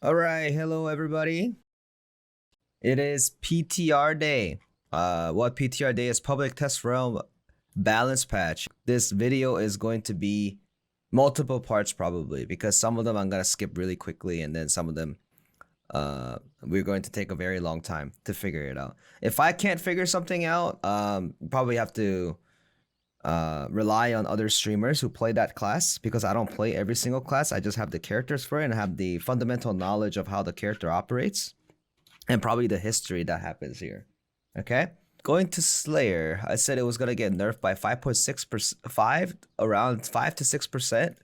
All right, hello everybody. It is PTR day. What PTR day is? Public Test Realm Balance Patch. This video is going to be multiple parts probably because some of them I'm gonna skip really quickly, and then some of them we're going to take a very long time to figure it out. If I can't figure something out, probably have to rely on other streamers who play that class because I don't play every single class. I just have the characters for it and have the fundamental knowledge of how the character operates and probably the history that happens here. Okay? Going to Slayer, I said it was going to get nerfed by 5.6%, around 5 to 6%.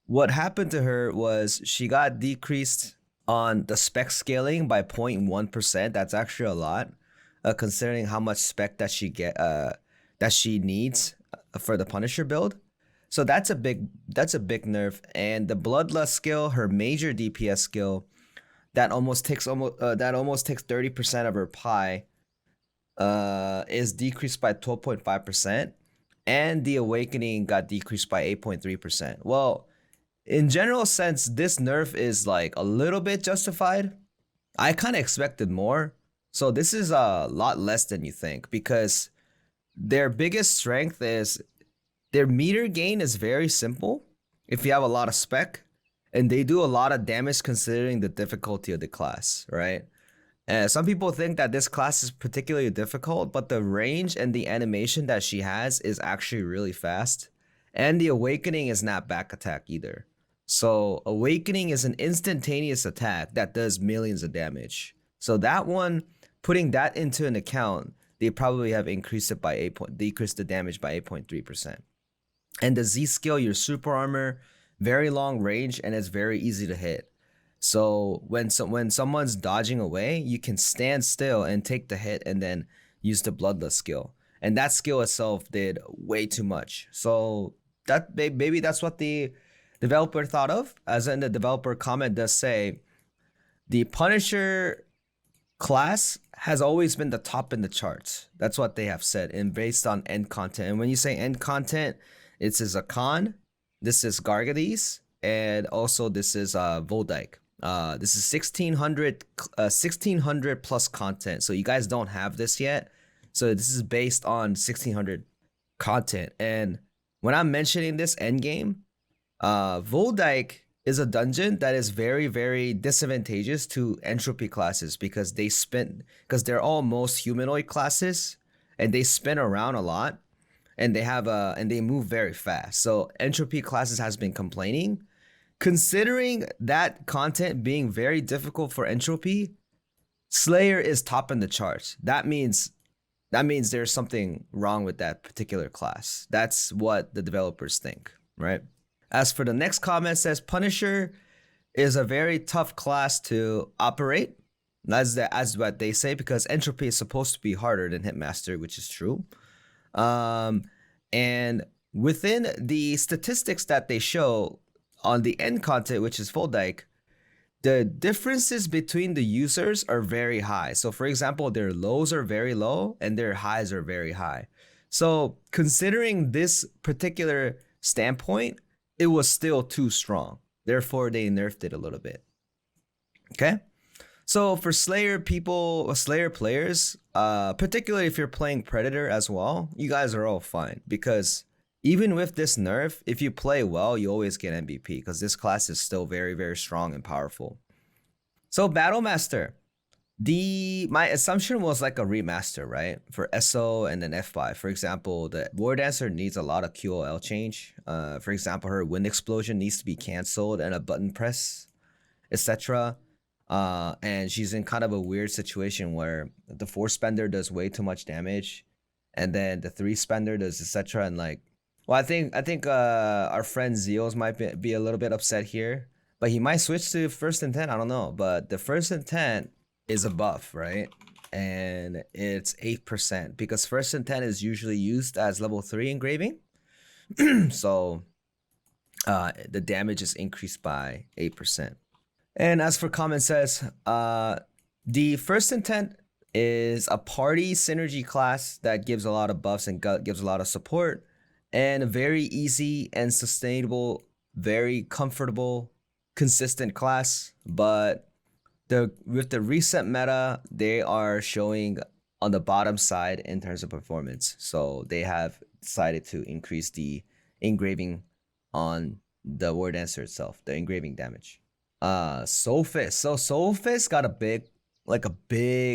What happened to her was she got decreased on the spec scaling by 0.1%. That's actually a lot, considering how much spec that she needs for the Punisher build. So that's a big nerf. And the Bloodlust skill, her major DPS skill, that almost takes 30% of her pie, is decreased by 12.5%, and the Awakening got decreased by 8.3%. Well, in general sense, this nerf is like a little bit justified. I kind of expected more. So this is a lot less than you think because their biggest strength is their meter gain is very simple if you have a lot of spec, and they do a lot of damage considering the difficulty of the class, right? And some people think that this class is particularly difficult, but the range and the animation that she has is actually really fast. And the Awakening is not back attack either. So Awakening is an instantaneous attack that does millions of damage. So that one, putting that into an account, they probably have increased it by decreased the damage by 8.3%. And the Z skill, your super armor, very long range, and it's very easy to hit. So when someone's dodging away, you can stand still and take the hit and then use the Bloodlust skill. And that skill itself did way too much. So that maybe that's what the developer thought of. As in the developer comment does say, the Punisher class has always been the top in the charts. That's what they have said, and based on end content. And when you say end content, it's a Khan, this is Gargades, and also this is Voldyke. This is 1600 plus content. So you guys don't have this yet. So this is based on 1600 content. And when I'm mentioning this end game, Voldyke is a dungeon that is very, very disadvantageous to entropy classes because they're all most humanoid classes and they spin around a lot, and they move very fast. So entropy classes has been complaining. Considering that content being very difficult for entropy, Slayer is top in the charts. That means there's something wrong with that particular class. That's what the developers think, right? As for the next comment, says Punisher is a very tough class to operate. As what they say, because entropy is supposed to be harder than Hitmaster, which is true. And within the statistics that they show on the end content, which is Voldyke, the differences between the users are very high. So for example, their lows are very low and their highs are very high. So considering this particular standpoint, it was still too strong. Therefore, they nerfed it a little bit. Okay? So for Slayer players, particularly if you're playing Predator as well, you guys are all fine. Because even with this nerf, if you play well, you always get MVP. Because this class is still very, very strong and powerful. So Battlemaster. My assumption was like a remaster, right? For SO and then F5. For example, the Wardancer needs a lot of QOL change. For example, her wind explosion needs to be canceled and a button press, etc. And she's in kind of a weird situation where the 4-spender does way too much damage, and then the 3-spender does etc. And like, well, I think our friend Zeos might be a little bit upset here, but he might switch to first intent. I don't know, but the first intent is a buff, right? And it's 8% because first intent is usually used as level 3 engraving. So the damage is increased by 8%. And as for comment says, the first intent is a party synergy class that gives a lot of buffs and gives a lot of support, and a very easy and sustainable, very comfortable, consistent class. But with the recent meta, they are showing on the bottom side in terms of performance. So they have decided to increase the engraving on the Wardancer itself, the engraving damage. Soulfist. So Soulfist got a big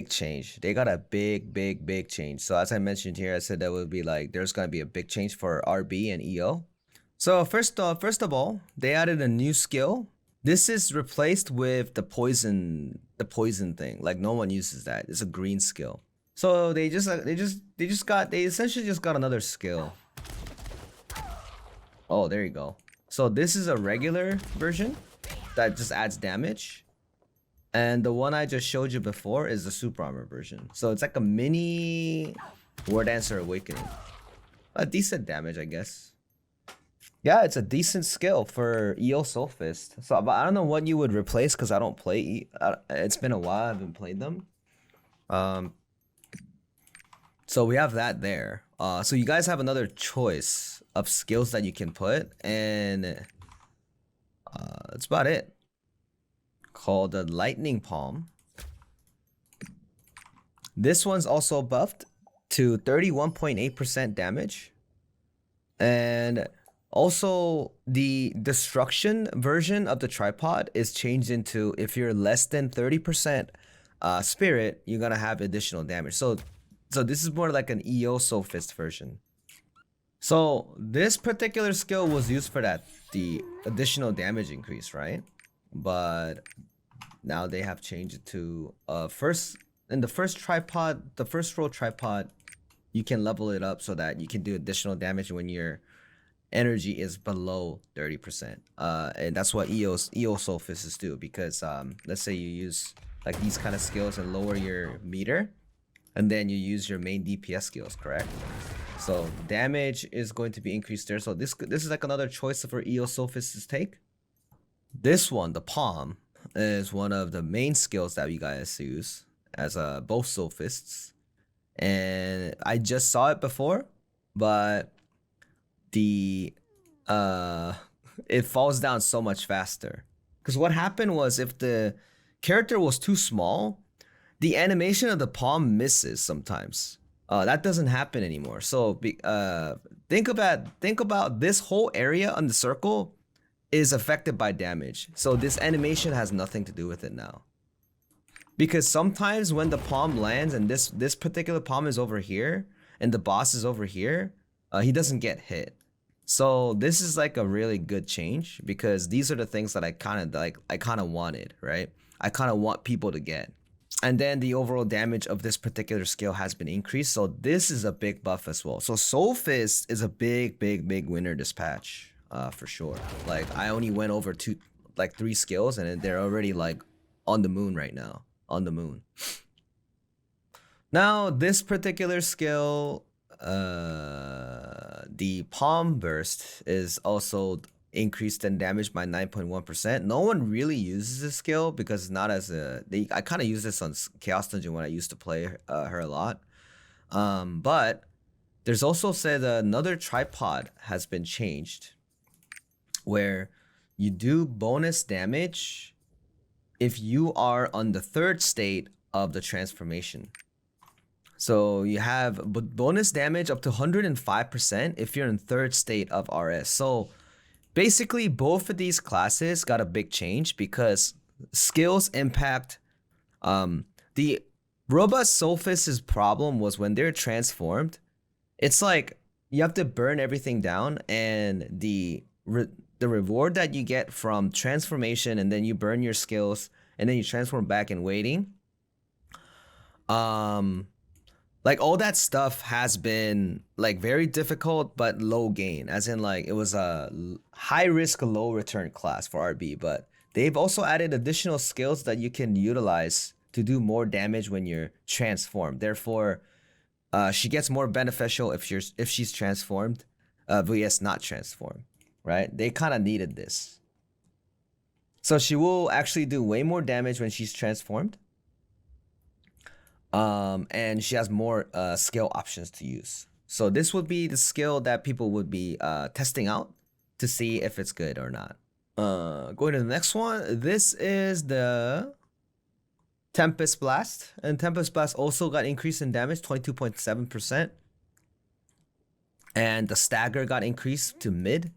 change. They got a big change. So as I mentioned here, I said that would be like there's gonna be a big change for RB and EO. So first of all, they added a new skill. This is replaced with the poison thing. Like no one uses that. It's a green skill. So they essentially just got another skill. Oh, there you go. So this is a regular version that just adds damage. And the one I just showed you before is the super armor version. So it's like a mini Wardancer Awakening. A decent damage, I guess. Yeah, it's a decent skill for EO Soulfist. So, but I don't know what you would replace because I don't play. It's been a while I haven't played them. So we have that there. So you guys have another choice of skills that you can put, and that's about it. Called the Lightning Palm. This one's also buffed to 31.8% damage, and also the destruction version of the tripod is changed into if you're less than 30% spirit, you're gonna have additional damage. So this is more like an EO Soulfist version. So this particular skill was used for the additional damage increase, right? But now they have changed it to the first row tripod, you can level it up so that you can do additional damage when your energy is below 30%. And that's what EO Soulfists do, because let's say you use like these kind of skills and lower your meter, and then you use your main DPS skills, correct? So damage is going to be increased there. So this is like another choice for EO Soulfists to take. This one, the palm, is one of the main skills that you guys use as both Soulfists. And I just saw it before, but it falls down so much faster. Because what happened was, if the character was too small, the animation of the palm misses sometimes. That doesn't happen anymore. So think about this whole area on the circle is affected by damage. So this animation has nothing to do with it now. Because sometimes when the palm lands and this particular palm is over here and the boss is over here, he doesn't get hit. So this is like a really good change, because these are the things that I kind of wanted, right? I kind of want people to get. And then the overall damage of this particular skill has been increased. So this is a big buff as well. So Soulfist is a big winner this patch, for sure. Like I only went over 3 skills and they're already like on the moon right now. On the moon. Now this particular skill, the palm burst is also increased in damage by 9.1%. No one really uses this skill because it's not as I kind of use this on Chaos Dungeon when I used to play her a lot. But there's also said another tripod has been changed where you do bonus damage if you are on the 3rd state of the transformation. So you have bonus damage up to 105% if you're in 3rd state of RS. So basically, both of these classes got a big change because skills impact. The robust Soulfist's problem was when they're transformed, it's like you have to burn everything down, and the reward that you get from transformation, and then you burn your skills, and then you transform back in waiting. Like all that stuff has been like very difficult but low gain, as in like it was a high risk, low return class for RB, but they've also added additional skills that you can utilize to do more damage when you're transformed. Therefore, she gets more beneficial if she's transformed, vs not transformed, right? They kind of needed this. So she will actually do way more damage when she's transformed. And she has more skill options to use. So this would be the skill that people would be testing out to see if it's good or not. Going to the next one. This is the Tempest Blast. And Tempest Blast also got increase in damage, 22.7%. And the stagger got increased to mid.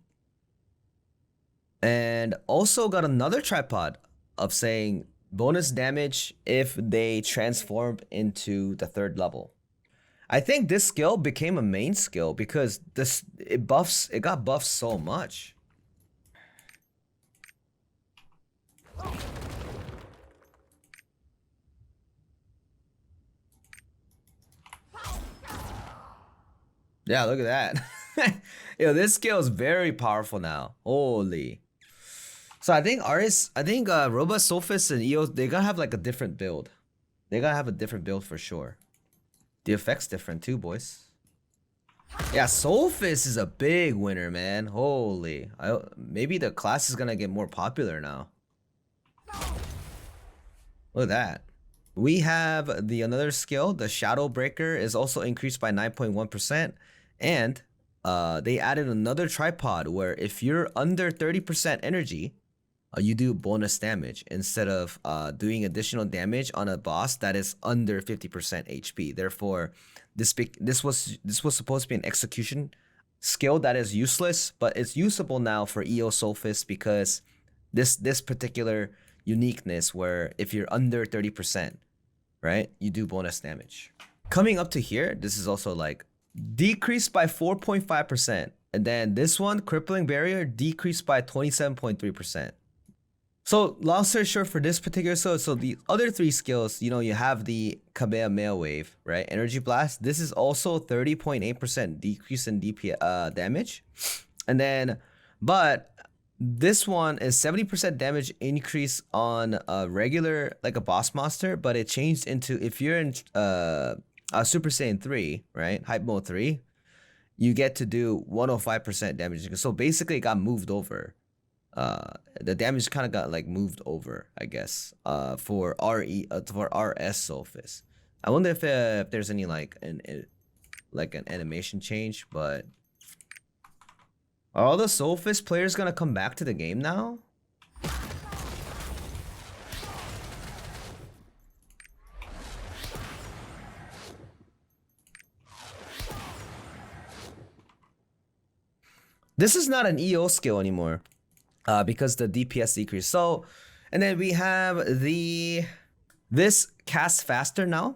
And also got another tripod of saying bonus damage if they transform into the 3rd level. I think this skill became a main skill because it got buffed so much. Yeah, look at that. Yo, this skill is very powerful now. Holy. So I think Robust, Soulfist, and EO, they gotta have like a different build. They gotta have a different build for sure. The effect's different too, boys. Yeah, Soulfist is a big winner, man. Holy. Maybe the class is gonna get more popular now. Look at that. We have another skill, the Shadow Breaker, is also increased by 9.1%. And they added another tripod where if you're under 30% energy, you do bonus damage instead of doing additional damage on a boss that is under 50% HP. Therefore, this was supposed to be an execution skill that is useless, but it's usable now for EO Soulfist because this particular uniqueness where if you're under 30%, right, you do bonus damage. Coming up to here, this is also like decreased by 4.5%. And then this one, Crippling Barrier, decreased by 27.3%. So long story short for this particular so the other 3 skills, you have the Kamehameha Wave, right? Energy Blast. This is also 30.8% decrease in DP damage. And then, but this one is 70% damage increase on a regular, like a boss monster, but it changed into, if you're in Super Saiyan 3, right? Hype Mode 3, you get to do 105% damage. So basically it got moved over. The damage kind of got like moved over, I guess, for RS Soulfist. I wonder if there's any like an animation change, but are all the Soulfist players gonna come back to the game now? This is not an EO skill anymore. Because the DPS decreased. So, and then we have this cast faster now,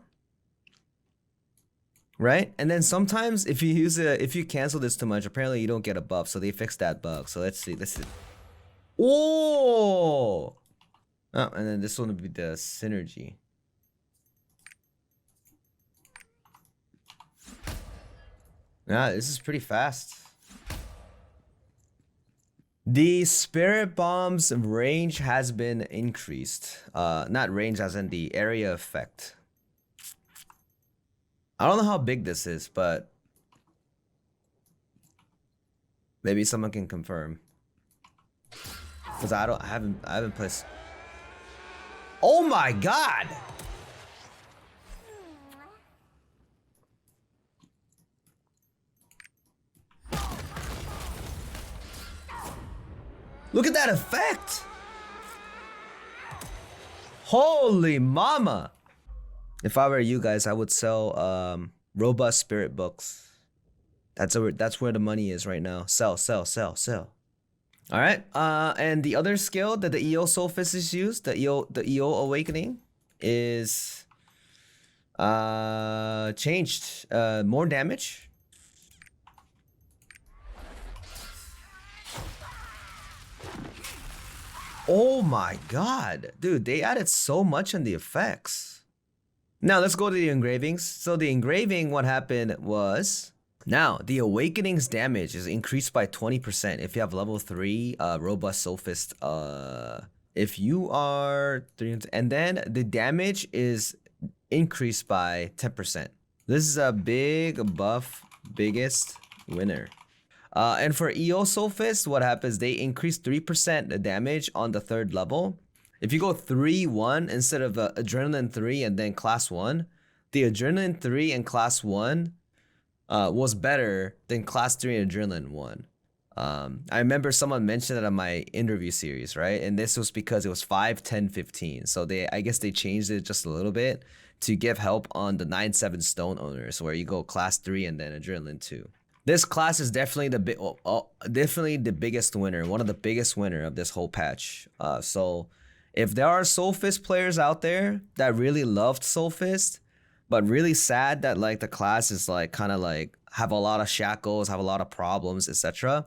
right? And then sometimes if you cancel this too much, apparently you don't get a buff. So they fixed that bug. So let's see. Oh, and then this one would be the synergy. Yeah, this is pretty fast. The Spirit Bomb's range has been increased. Not range as in the area effect. I don't know how big this is, but maybe someone can confirm. Because I haven't played. Oh my god! Look at that effect! Holy mama! If I were you guys, I would sell robust spirit books. That's where the money is right now. Sell. All right. And the other skill that the EO Soulfist is used, the EO Awakening, is changed. More damage. Oh my god, dude, they added so much on the effects. Now let's go to the engravings. So the engraving, what happened was, now the Awakening's damage is increased by 20% if you have level 3 robust Soulfist. If you are 300, and then the damage is increased by 10%. This is a big buff, biggest winner. And for EO Soulfist, what happens, they increase 3% the damage on the 3rd level. If you go 3-1 instead of Adrenaline 3 and then Class 1, the Adrenaline 3 and Class 1 was better than Class 3 and Adrenaline 1. I remember someone mentioned it on my interview series, right? And this was because it was 5, 10, 15. So I guess they changed it just a little bit to give help on the 9-7 stone owners, where you go class 3 and then adrenaline 2. This class is definitely definitely the biggest winner, one of the biggest winner of this whole patch. So if there are Soulfist players out there that really loved Soulfist, but really sad that like the class is like kind of like have a lot of shackles, have a lot of problems, etc.,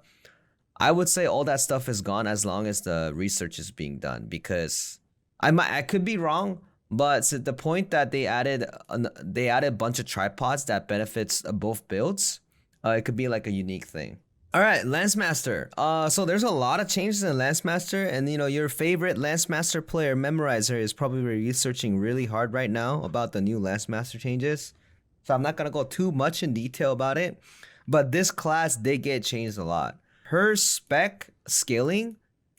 I would say all that stuff is gone as long as the research is being done, because I could be wrong, but to the point that they added a bunch of tripods that benefits both builds, it could be like a unique thing. All right, Lancemaster. So there's a lot of changes in Lancemaster, and you know your favorite Lancemaster player, Memorizer, is probably researching really hard right now about the new Lancemaster changes. So I'm not gonna go too much in detail about it, but this class did get changed a lot. Her spec scaling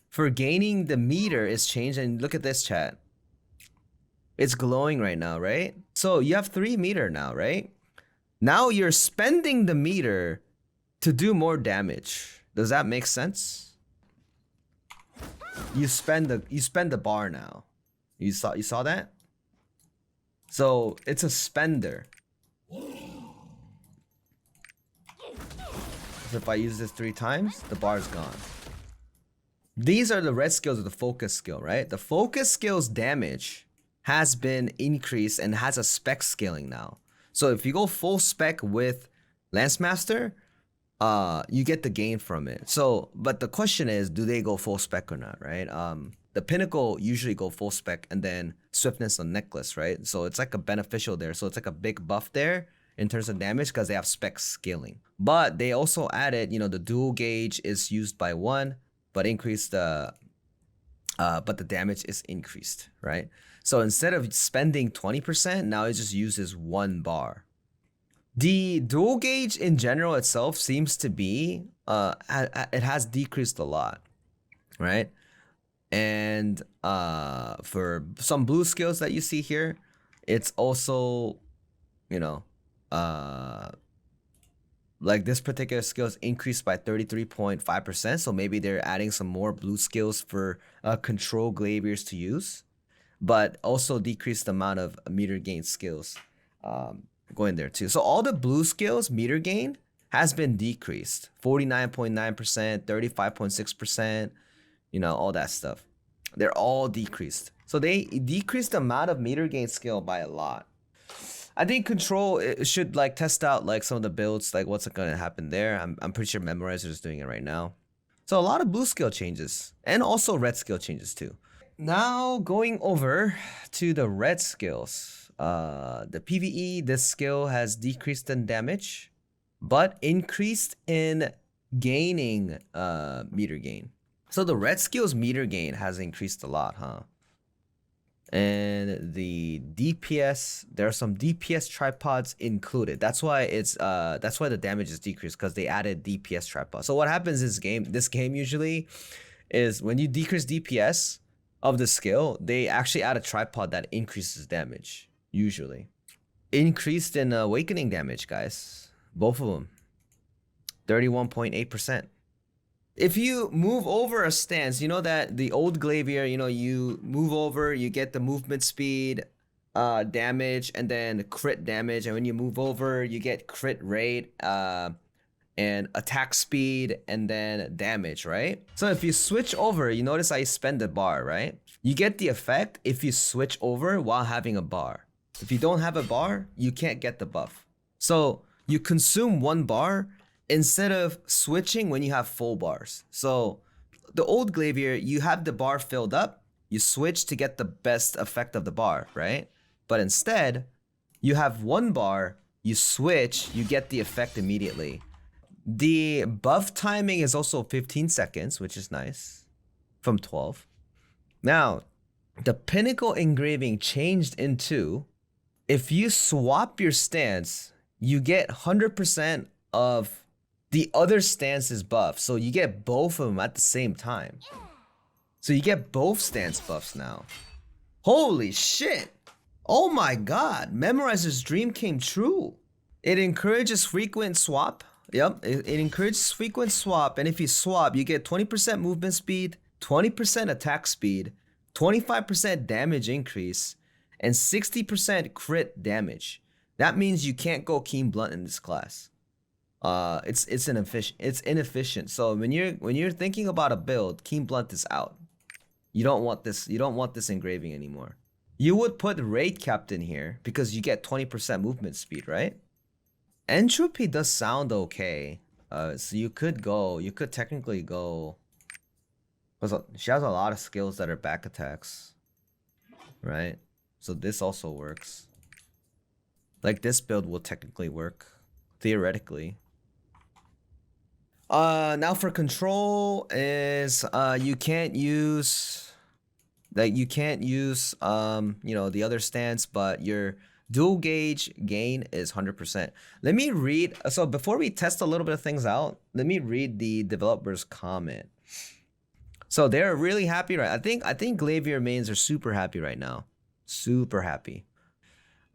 for gaining the meter is changed, and look at this, chat. It's glowing right now, right? So you have 3 meter now, right? Now you're spending the meter to do more damage. Does that make sense? You spend the bar now. You saw that? So it's a spender. So if I use this 3 times, the bar is gone. These are the red skills of the focus skill, right? The focus skill's damage has been increased and has a spec scaling now. So if you go full spec with Lancemaster, you get the gain from it. So, but the question is, do they go full spec or not, right? The Pinnacle usually go full spec and then Swiftness on Necklace, right? So it's like a beneficial there. So it's like a big buff there in terms of damage because they have spec scaling. But they also added, you know, the dual gauge is used by 1, but increased the, but the damage is increased, right? So instead of spending 20%, now it just uses 1 bar. The dual gauge in general itself seems to be, it has decreased a lot, right? And for some blue skills that you see here, it's also, you know, like this particular skill is increased by 33.5%. So maybe they're adding some more blue skills for control Glaiviers to use, but also decreased the amount of meter gain skills going there too. So all the blue skills meter gain has been decreased, 49.9%, 35.6%, you know, all that stuff. They're all decreased. So they decreased the amount of meter gain skill by a lot. I think control should like test out like some of the builds, like what's going to happen there. I'm pretty sure Memorizer is doing it right now. So a lot of blue skill changes and also red skill changes too. Now going over to the red skills. The PvE, this skill has decreased in damage, but increased in gaining meter gain. So the red skill's meter gain has increased a lot, huh? And the DPS, there are some DPS tripods included. That's why it's that's why the damage is decreased, because they added DPS tripods. So what happens is this game usually is when you decrease DPS of the skill, they actually add a tripod that increases damage, usually. Increased in awakening damage, guys. Both of them. 31.8%. If you move over a stance, you know that the old Glaivier, you know, you move over, you get the movement speed, damage, and then crit damage. And when you move over, you get crit rate, and attack speed, and then damage, right? So if you switch over, you notice I spend the bar, right? You get the effect if you switch over while having a bar. If you don't have a bar, you can't get the buff. So you consume 1 bar instead of switching when you have full bars. So the old Glaivier, you have the bar filled up, you switch to get the best effect of the bar, right? But instead, you have 1 bar, you switch, you get the effect immediately. The buff timing is also 15 seconds, which is nice, from 12. Now, the Pinnacle engraving changed into, if you swap your stance, you get 100% of the other stance's buff. So you get both of them at the same time. So you get both stance buffs now. Holy shit. Oh my god. Memorizer's dream came true. It encourages frequent swap Yep, it encourages frequent swap, and if you swap, you get 20% movement speed, 20% attack speed, 25% damage increase, and 60% crit damage. That means you can't go keen blunt in this class. It's inefficient. So when you're thinking about a build, keen blunt is out. You don't want this engraving anymore. You would put raid captain here because you get 20% movement speed, right? Entropy does sound okay. So you could technically go. Because she has a lot of skills that are back attacks, right? So this also works. Like this build will technically work, theoretically. Now for control is you can't use you know, the other stance, but your dual gauge gain is 100%. Let me read. So before we test a little bit of things out, let me read the developer's comment. So they're really happy, right? I think Glaivier mains are super happy right now. Super happy.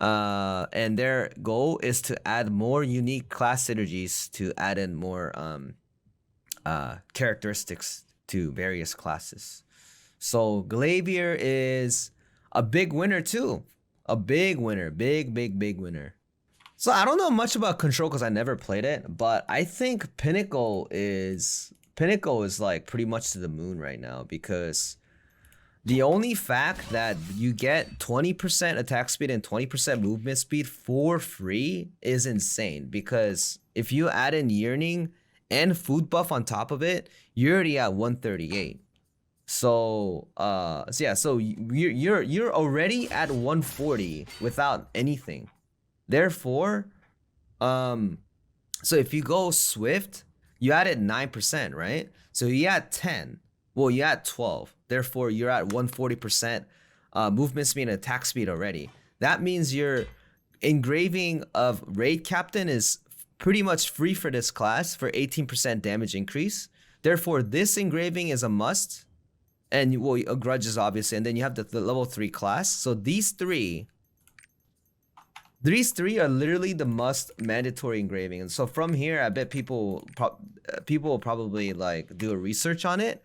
And their goal is to add more unique class synergies to add in more characteristics to various classes. So Glaivier is a big winner too. A big winner. Big winner. So I don't know much about Control because I never played it, but I think Pinnacle is like pretty much to the moon right now, because the only fact that you get 20% attack speed and 20% movement speed for free is insane, because if you add in Yearning and food buff on top of it, you're already at 138. So yeah, so you're already at 140 without anything. Therefore, so if you go Swift, you added 9%, right? So you add 10. Well, you add 12. Therefore, you're at 140% movement speed and attack speed already. That means your engraving of Raid Captain is pretty much free for this class for 18% damage increase. Therefore, this engraving is a must. And well, grudges obviously, and then you have the level 3 class. So these three are literally the must mandatory engraving. And so from here, I bet people will probably like do a research on it.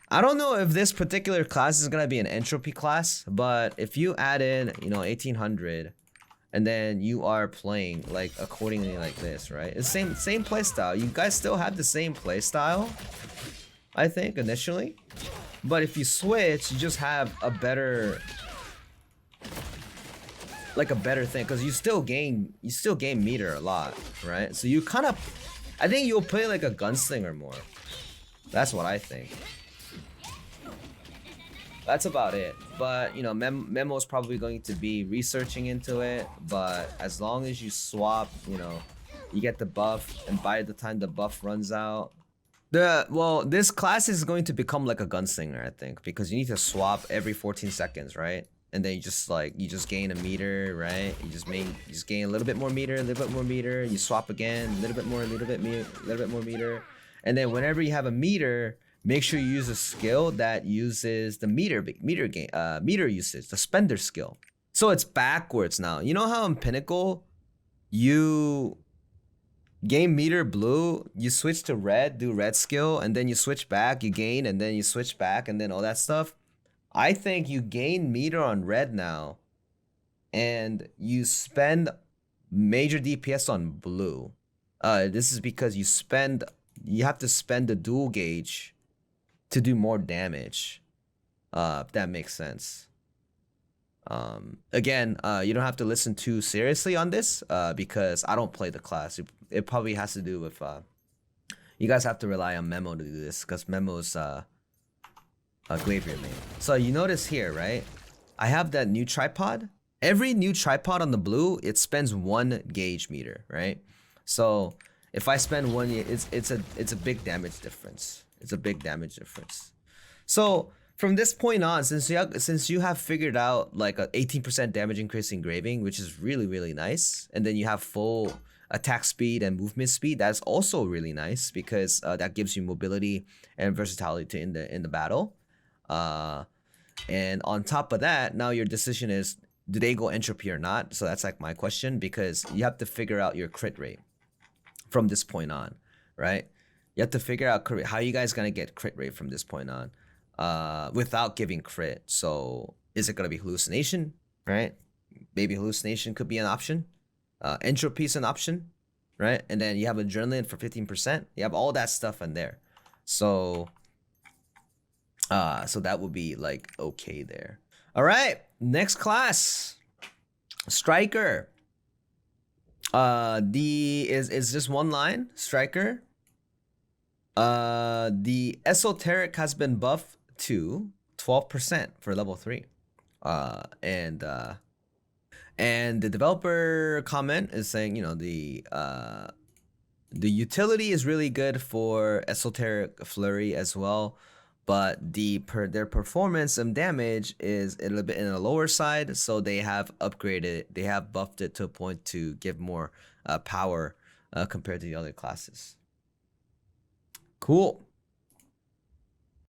I don't know if this particular class is gonna be an entropy class, but if you add in, you know, 1800, and then you are playing like accordingly like this, right? It's same playstyle. You guys still have the same playstyle, I think, initially. But if you switch, you just have a better, like a better thing, because you still gain meter a lot, right? So you kind of, I think you'll play like a gunslinger more. That's what I think. That's about it. But you know, Memo's probably going to be researching into it. But as long as you swap, you know, you get the buff, and by the time the buff runs out, well, this class is going to become like a gunslinger, I think, because you need to swap every 14 seconds, right? And then you just gain a meter, right? You just gain a little bit more meter, a little bit more meter. You swap again, a little bit more meter, and then whenever you have a meter, make sure you use a skill that uses the meter usage, the spender skill. So it's backwards now. You know how in Pinnacle, you gain meter blue, you switch to red, do red skill, and then you switch back, you gain, and then you switch back, and then all that stuff. I think you gain meter on red now, and you spend major DPS on blue. This is because you have to spend the dual gauge to do more damage. If that makes sense. Again, you don't have to listen too seriously on this, because I don't play the class. It probably has to do with you guys have to rely on Memo to do this, because Memo's a Glaivier main. So you notice here, right? I have that new tripod. Every new tripod on the blue, it spends 1 gauge meter, right? So if I spend 1, it's a big damage difference. It's a big damage difference. So from this point on, since you have figured out like a 18% damage increase engraving, which is really nice, and then you have full attack speed and movement speed, that's also really nice, because that gives you mobility and versatility in the battle. And on top of that, now your decision is, do they go entropy or not? So that's like my question, because you have to figure out your crit rate from this point on, right? You have to figure out how you guys gonna get crit rate from this point on, without giving crit. So is it gonna be hallucination, right? Maybe hallucination could be an option. Entropy is an option, right? And then you have adrenaline for 15%. You have all that stuff in there. So so that would be like okay there. All right, next class, Striker. Is just one line, Striker. The esoteric has been buffed to 12% for level 3. And the developer comment is saying, you know, the utility is really good for esoteric flurry as well, but their performance and damage is a little bit in the lower side, so they have buffed it to a point to give more power compared to the other classes. Cool.